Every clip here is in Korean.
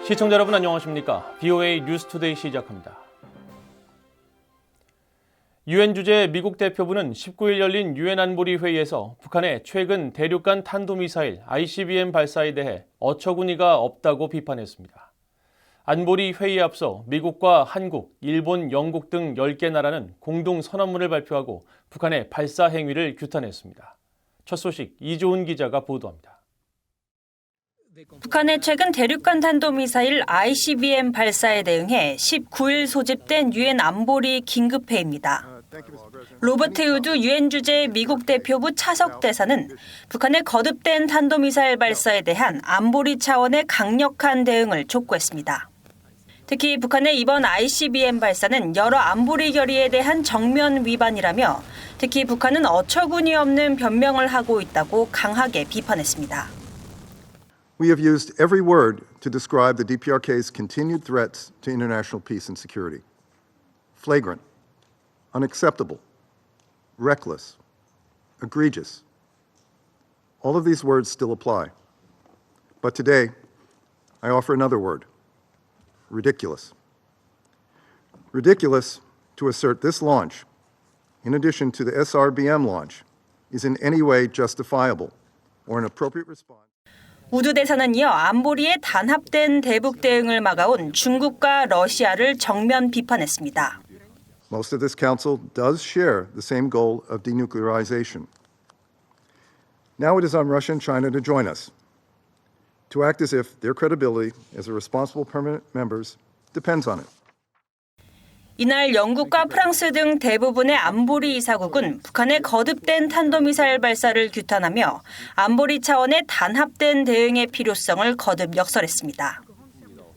시청자 여러분 안녕하십니까? VOA 뉴스투데이 시작합니다. 유엔 주재 미국 대표부는 19일 열린 유엔 안보리 회의에서 북한의 최근 대륙간 탄도미사일 ICBM 발사에 대해 어처구니가 없다고 비판했습니다. 안보리 회의에 앞서 미국과 한국, 일본, 영국 등 10개 나라는 공동 선언문을 발표하고 북한의 발사 행위를 규탄했습니다. 첫 소식 이조은 기자가 보도합니다. 북한의 최근 대륙간 탄도미사일 ICBM 발사에 대응해 19일 소집된 유엔 안보리 긴급회의입니다. 로버트 우드 유엔 주재 미국 대표부 차석 대사는 북한의 거듭된 탄도미사일 발사에 대한 안보리 차원의 강력한 대응을 촉구했습니다. 특히 북한의 이번 ICBM 발사는 여러 안보리 결의에 대한 정면 위반이라며 특히 북한은 어처구니 없는 변명을 하고 있다고 강하게 비판했습니다. We have used every word to describe the DPRK's continued threats to international peace and security. Flagrant, unacceptable, reckless, egregious. All of these words still apply. But today, I offer another word, ridiculous. Ridiculous to assert this launch, in addition to the SRBM launch, is in any way justifiable or an appropriate response. 우드 대사는 이어 안보리의 단합된 대북 대응을 막아온 중국과 러시아를 정면 비판했습니다. Most of this council does share the same goal of denuclearization. Now it is on Russia and China to join us, to act as if their credibility as a responsible permanent members depends on it. 이날 영국과 프랑스 등 대부분의 안보리 이사국은 북한의 거듭된 탄도미사일 발사를 규탄하며 안보리 차원의 단합된 대응의 필요성을 거듭 역설했습니다.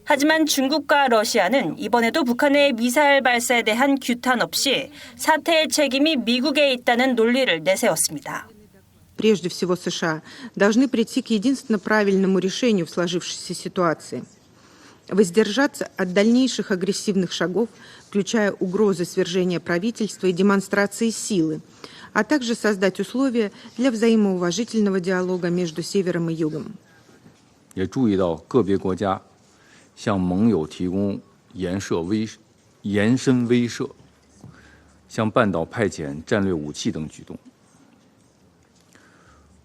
하지만 중국과 러시아는 이번에도 북한의 미사일 발사에 대한 규탄 없이 사태의 책임이 미국에 있다는 논리를 내세웠습니다. Прежде всего США должны прийти к единственно правильному решению в сложившейся ситуации. Воздержаться от дальнейших агрессивных шагов, включая угрозы свержения правительства и демонстрации силы, а также создать условия для взаимоуважительного диалога между Севером и Югом. 也注意到个别国家向盟友提供延伸威慑、向半岛派遣战略武器等举动。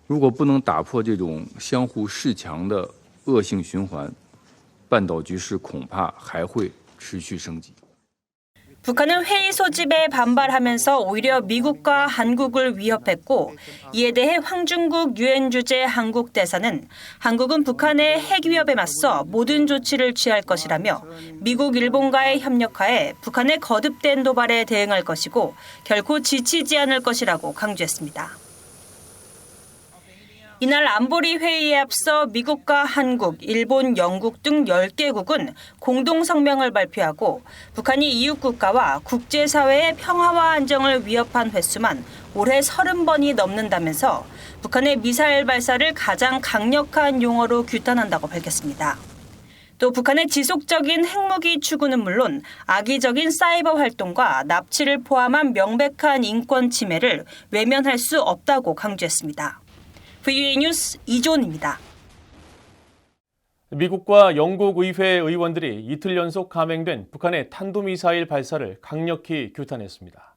如果不能打破这种相互恃强的恶性循环，半岛局势恐怕还会持续升级。 북한은 회의 소집에 반발하면서 오히려 미국과 한국을 위협했고 이에 대해 황중국 유엔 주재 한국 대사는 한국은 북한의 핵 위협에 맞서 모든 조치를 취할 것이라며 미국, 일본과의 협력하에 북한의 거듭된 도발에 대응할 것이고 결코 지치지 않을 것이라고 강조했습니다. 이날 안보리 회의에 앞서 미국과 한국, 일본, 영국 등 10개국은 공동 성명을 발표하고 북한이 이웃 국가와 국제사회의 평화와 안정을 위협한 횟수만 올해 30번이 넘는다면서 북한의 미사일 발사를 가장 강력한 용어로 규탄한다고 밝혔습니다. 또 북한의 지속적인 핵무기 추구는 물론 악의적인 사이버 활동과 납치를 포함한 명백한 인권 침해를 외면할 수 없다고 강조했습니다. VOA 뉴스 이조은입니다. 미국과 영국 의회 의원들이 이틀 연속 감행된 북한의 탄도미사일 발사를 강력히 규탄했습니다.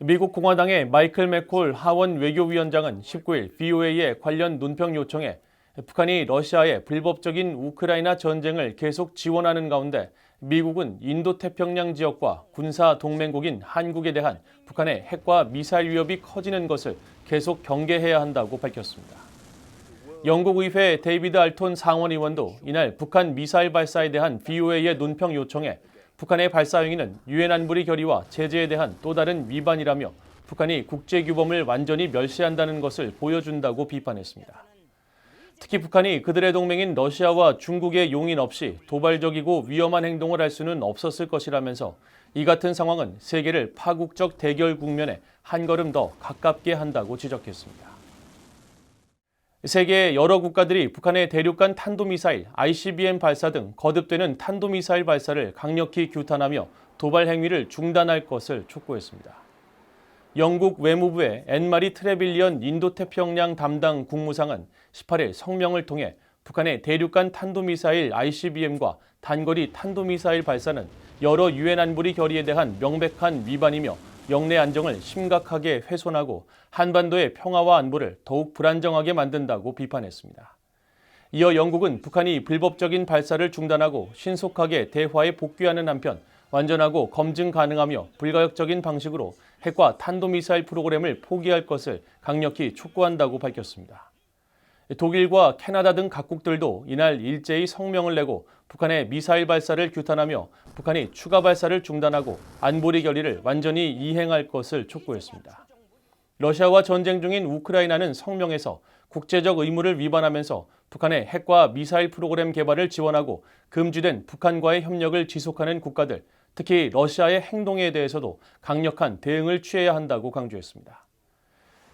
미국 공화당의 마이클 맥콜 하원 외교위원장은 19일 VOA의 관련 논평 요청에 북한이 러시아의 불법적인 우크라이나 전쟁을 계속 지원하는 가운데 미국은 인도태평양 지역과 군사 동맹국인 한국에 대한 북한의 핵과 미사일 위협이 커지는 것을 계속 경계해야 한다고 밝혔습니다. 영국 의회 데이비드 알톤 상원의원도 이날 북한 미사일 발사에 대한 VOA의 논평 요청에 북한의 발사 행위는 유엔 안보리 결의와 제재에 대한 또 다른 위반이라며 북한이 국제규범을 완전히 멸시한다는 것을 보여준다고 비판했습니다. 특히 북한이 그들의 동맹인 러시아와 중국의 용인 없이 도발적이고 위험한 행동을 할 수는 없었을 것이라면서 이 같은 상황은 세계를 파국적 대결 국면에 한 걸음 더 가깝게 한다고 지적했습니다. 세계의 여러 국가들이 북한의 대륙간 탄도미사일, ICBM 발사 등 거듭되는 탄도미사일 발사를 강력히 규탄하며 도발 행위를 중단할 것을 촉구했습니다. 영국 외무부의 앤마리 트레빌리언 인도태평양 담당 국무상은 18일 성명을 통해 북한의 대륙간 탄도미사일 ICBM과 단거리 탄도미사일 발사는 여러 유엔 안보리 결의에 대한 명백한 위반이며 영내 안정을 심각하게 훼손하고 한반도의 평화와 안보를 더욱 불안정하게 만든다고 비판했습니다. 이어 영국은 북한이 불법적인 발사를 중단하고 신속하게 대화에 복귀하는 한편 완전하고 검증 가능하며 불가역적인 방식으로 핵과 탄도미사일 프로그램을 포기할 것을 강력히 촉구한다고 밝혔습니다. 독일과 캐나다 등 각국들도 이날 일제히 성명을 내고 북한의 미사일 발사를 규탄하며 북한이 추가 발사를 중단하고 안보리 결의를 완전히 이행할 것을 촉구했습니다. 러시아와 전쟁 중인 우크라이나는 성명에서 국제적 의무를 위반하면서 북한의 핵과 미사일 프로그램 개발을 지원하고 금지된 북한과의 협력을 지속하는 국가들, 특히 러시아의 행동에 대해서도 강력한 대응을 취해야 한다고 강조했습니다.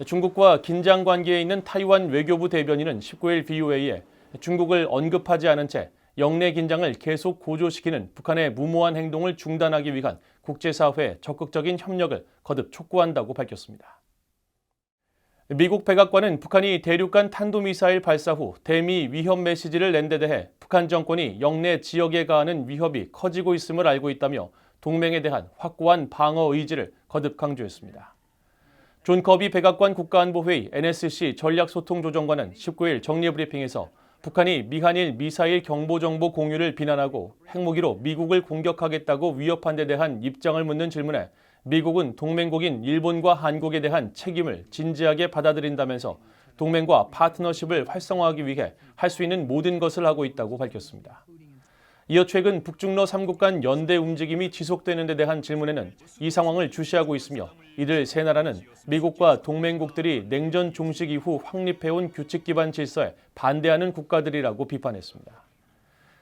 중국과 긴장 관계에 있는 타이완 외교부 대변인은 19일 VOA에 중국을 언급하지 않은 채 영내 긴장을 계속 고조시키는 북한의 무모한 행동을 중단하기 위한 국제사회의 적극적인 협력을 거듭 촉구한다고 밝혔습니다. 미국 백악관은 북한이 대륙간 탄도미사일 발사 후 대미 위협 메시지를 낸 데 대해 북한 정권이 영내 지역에 가하는 위협이 커지고 있음을 알고 있다며 동맹에 대한 확고한 방어 의지를 거듭 강조했습니다. 존 커비 백악관 국가안보회의 NSC 전략소통조정관은 19일 정례브리핑에서 북한이 미한일 미사일 경보정보 공유를 비난하고 핵무기로 미국을 공격하겠다고 위협한 데 대한 입장을 묻는 질문에 미국은 동맹국인 일본과 한국에 대한 책임을 진지하게 받아들인다면서 동맹과 파트너십을 활성화하기 위해 할 수 있는 모든 것을 하고 있다고 밝혔습니다. 이어 최근 북중러 3국 간 연대 움직임이 지속되는 데 대한 질문에는 이 상황을 주시하고 있으며 이들 세 나라는 미국과 동맹국들이 냉전 종식 이후 확립해온 규칙 기반 질서에 반대하는 국가들이라고 비판했습니다.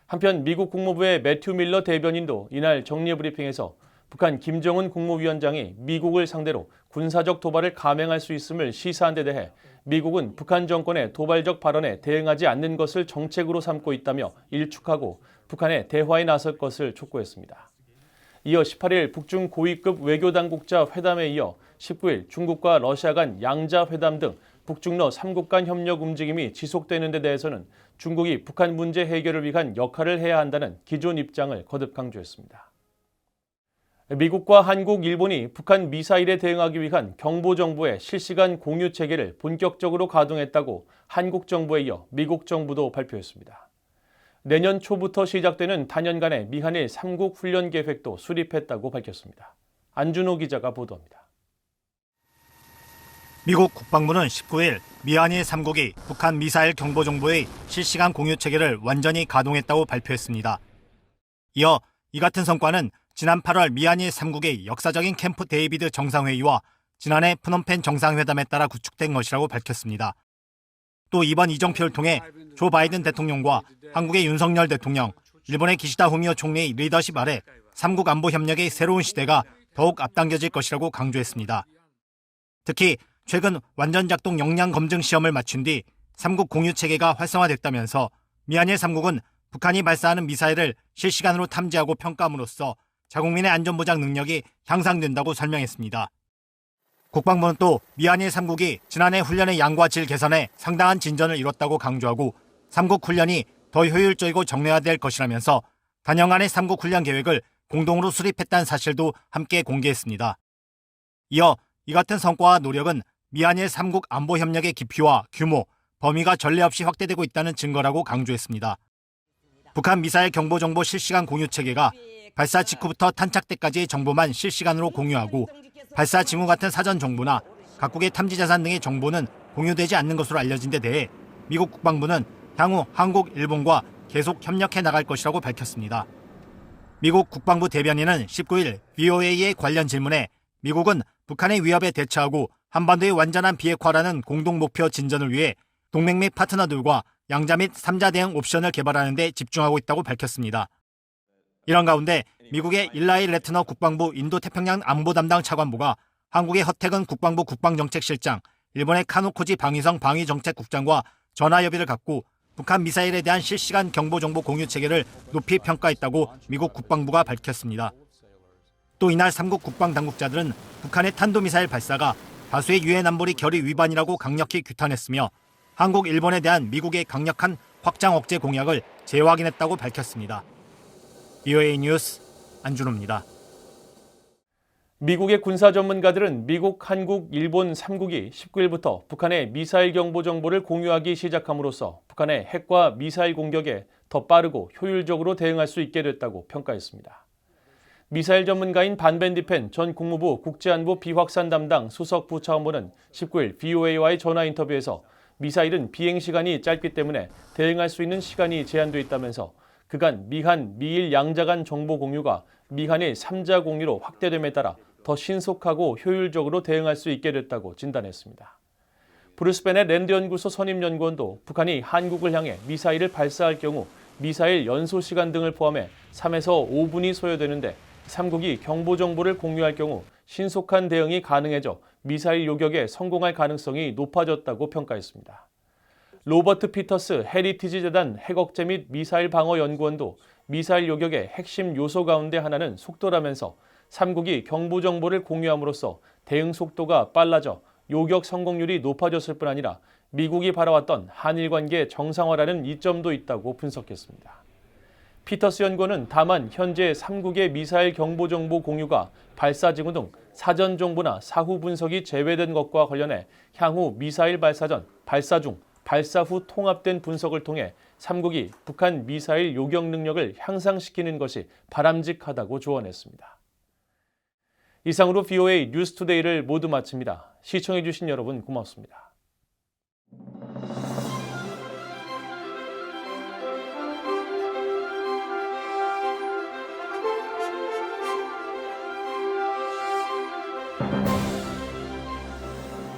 한편 미국 국무부의 매튜 밀러 대변인도 이날 정례브리핑에서 북한 김정은 국무위원장이 미국을 상대로 군사적 도발을 감행할 수 있음을 시사한 데 대해 미국은 북한 정권의 도발적 발언에 대응하지 않는 것을 정책으로 삼고 있다며 일축하고 북한의 대화에 나설 것을 촉구했습니다. 이어 18일 북중 고위급 외교당국자 회담에 이어 19일 중국과 러시아 간 양자 회담 등 북중러 3국 간 협력 움직임이 지속되는 데 대해서는 중국이 북한 문제 해결을 위한 역할을 해야 한다는 기존 입장을 거듭 강조했습니다. 미국과 한국, 일본이 북한 미사일에 대응하기 위한 경보정보의 실시간 공유 체계를 본격적으로 가동했다고 한국 정부에 이어 미국 정부도 발표했습니다. 내년 초부터 시작되는 단연간의 미한일 3국 훈련 계획도 수립했다고 밝혔습니다. 안준호 기자가 보도합니다. 미국 국방부는 19일 미한일 3국이 북한 미사일 경보정보의 실시간 공유 체계를 완전히 가동했다고 발표했습니다. 이어 이 같은 성과는 지난 8월 미한일 3국의 역사적인 캠프 데이비드 정상회의와 지난해 프놈펜 정상회담에 따라 구축된 것이라고 밝혔습니다. 또 이번 이정표를 통해 조 바이든 대통령과 한국의 윤석열 대통령, 일본의 기시다 후미오 총리의 리더십 아래 3국 안보 협력의 새로운 시대가 더욱 앞당겨질 것이라고 강조했습니다. 특히 최근 완전 작동 역량 검증 시험을 마친 뒤 3국 공유 체계가 활성화됐다면서 미한일 3국은 북한이 발사하는 미사일을 실시간으로 탐지하고 평가함으로써 자국민의 안전보장 능력이 향상된다고 설명했습니다. 국방부는 또 미한일 3국이 지난해 훈련의 양과 질 개선에 상당한 진전을 이뤘다고 강조하고 3국 훈련이 더 효율적이고 정례화될 것이라면서 단연간의 3국 훈련 계획을 공동으로 수립했다는 사실도 함께 공개했습니다. 이어 이 같은 성과와 노력은 미한일 3국 안보 협력의 깊이와 규모, 범위가 전례 없이 확대되고 있다는 증거라고 강조했습니다. 북한 미사일 경보정보 실시간 공유 체계가 발사 직후부터 탄착 때까지의 정보만 실시간으로 공유하고 발사 징후 같은 사전 정보나 각국의 탐지 자산 등의 정보는 공유되지 않는 것으로 알려진 데 대해 미국 국방부는 향후 한국, 일본과 계속 협력해 나갈 것이라고 밝혔습니다. 미국 국방부 대변인은 19일 VOA의 관련 질문에 미국은 북한의 위협에 대처하고 한반도의 완전한 비핵화라는 공동 목표 진전을 위해 동맹 및 파트너들과 양자 및 3자 대응 옵션을 개발하는 데 집중하고 있다고 밝혔습니다. 이런 가운데 미국의 일라이 레트너 국방부 인도태평양 안보 담당 차관보가 한국의 허태근 국방부 국방정책실장, 일본의 카누코지 방위성 방위정책국장과 전화협의를 갖고 북한 미사일에 대한 실시간 경보정보 공유 체계를 높이 평가했다고 미국 국방부가 밝혔습니다. 또 이날 3국 국방당국자들은 북한의 탄도미사일 발사가 다수의 유엔 안보리 결의 위반이라고 강력히 규탄했으며 한국, 일본에 대한 미국의 강력한 확장 억제 공약을 재확인했다고 밝혔습니다. VOA 뉴스 안준호입니다. 미국의 군사 전문가들은 미국, 한국, 일본 3국이 19일부터 북한의 미사일 경보 정보를 공유하기 시작함으로써 북한의 핵과 미사일 공격에 더 빠르고 효율적으로 대응할 수 있게 됐다고 평가했습니다. 미사일 전문가인 반벤디펜 전 국무부 국제안보 비확산 담당 수석 부차관보는 19일 VOA와의 전화 인터뷰에서 미사일은 비행 시간이 짧기 때문에 대응할 수 있는 시간이 제한돼 있다면서 그간 미한, 미일 양자 간 정보 공유가 미한의 3자 공유로 확대됨에 따라 더 신속하고 효율적으로 대응할 수 있게 됐다고 진단했습니다. 브루스 베넷 랜드 연구소 선임 연구원도 북한이 한국을 향해 미사일을 발사할 경우 미사일 연소 시간 등을 포함해 3에서 5분이 소요되는데 3국이 경보 정보를 공유할 경우 신속한 대응이 가능해져 미사일 요격에 성공할 가능성이 높아졌다고 평가했습니다. 로버트 피터스 헤리티지 재단 핵억제 및 미사일 방어 연구원도 미사일 요격의 핵심 요소 가운데 하나는 속도라면서 3국이 경보 정보를 공유함으로써 대응 속도가 빨라져 요격 성공률이 높아졌을 뿐 아니라 미국이 바라왔던 한일 관계 정상화라는 이점도 있다고 분석했습니다. 피터스 연구원은 다만 현재 3국의 미사일 경보 정보 공유가 발사 징후 등 사전 정보나 사후 분석이 제외된 것과 관련해 향후 미사일 발사 전, 발사 중, 발사 후 통합된 분석을 통해 3국이 북한 미사일 요격 능력을 향상시키는 것이 바람직하다고 조언했습니다. 이상으로 VOA 뉴스투데이를 모두 마칩니다. 시청해주신 여러분 고맙습니다.